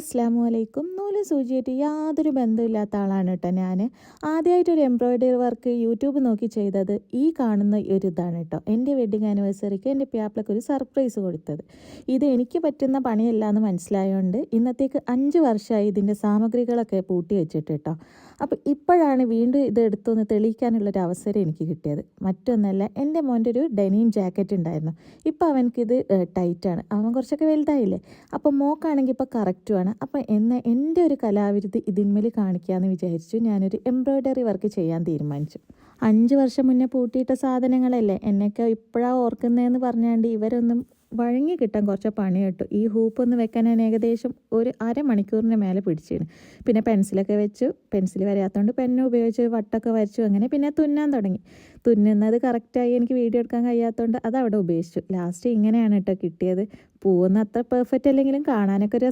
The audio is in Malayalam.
അസ്സലാമു അലൈക്കും. നൂല് സൂചിയായിട്ട് യാതൊരു ബന്ധമില്ലാത്ത ആളാണ് കേട്ടോ ഞാൻ. ആദ്യമായിട്ടൊരു എംബ്രോയ്ഡറി വർക്ക് യൂട്യൂബ് നോക്കി ചെയ്തത് ഈ കാണുന്ന ഒരു ഇതാണ് കേട്ടോ. എൻ്റെ വെഡ്ഡിങ് ആനിവേഴ്സറിക്ക് എൻ്റെ പ്യാപ്പിളക്ക് ഒരു സർപ്രൈസ് കൊടുത്തത്. ഇത് എനിക്ക് പറ്റുന്ന പണിയല്ല എന്ന് മനസ്സിലായതുകൊണ്ട് ഇന്നത്തേക്ക് 5 വർഷമായി ഇതിൻ്റെ സാമഗ്രികളൊക്കെ പൂട്ടി വെച്ചിട്ട് കേട്ടോ. അപ്പോൾ ഇപ്പോഴാണ് വീണ്ടും ഇത് എടുത്തൊന്ന് തെളിയിക്കാനുള്ളൊരു അവസരം എനിക്ക് കിട്ടിയത്. മറ്റൊന്നല്ല, എൻ്റെ മോൻ്റെ ഒരു ഡെനിം ജാക്കറ്റ് ഉണ്ടായിരുന്നു. ഇപ്പോൾ അവനക്കിത് ടൈറ്റാണ്, അവൻ കുറച്ചൊക്കെ വലുതായില്ലേ. അപ്പോൾ മോക്കാണെങ്കിൽ ഇപ്പോൾ കറക്റ്റുമാണ്. അപ്പോൾ എൻ്റെ ഒരു കലാവിരുത് ഇതിന്മേൽ കാണിക്കാമെന്ന് വിചാരിച്ചു. ഞാനൊരു എംബ്രോയ്ഡറി വർക്ക് ചെയ്യാൻ തീരുമാനിച്ചു. 5 വർഷം മുന്നേ പൂട്ടിയിട്ട സാധനങ്ങളല്ലേ എന്നൊക്കെ ഇപ്പോഴാണ് ഓർക്കുന്നതെന്ന് പറഞ്ഞാണ്ട് ഇവരൊന്നും വഴങ്ങി കിട്ടാൻ കുറച്ച് പണി കിട്ടും. ഈ ഹൂപ്പ് ഒന്ന് വെക്കാൻ ഞാൻ ഏകദേശം ഒരു അരമണിക്കൂറിന് മേലെ പിടിച്ചിരുന്നു. പിന്നെ പെൻസിലൊക്കെ വെച്ചു, പെൻസിൽ വരാത്തതുകൊണ്ട് പെന്ന് ഉപയോഗിച്ച് വട്ടൊക്കെ വരച്ചു. അങ്ങനെ പിന്നെ തുന്നാൻ തുടങ്ങി. തുന്നുന്നത് കറക്റ്റായി എനിക്ക് വീഡിയോ എടുക്കാൻ കഴിയാത്തതുകൊണ്ട് അതവിടെ ഉപേക്ഷിച്ചു. ലാസ്റ്റ് ഇങ്ങനെയാണ് കേട്ടോ കിട്ടിയത്. പൂവൊന്നും അത്ര പെർഫെക്റ്റ് അല്ലെങ്കിലും കാണാനൊക്കെ ഒരു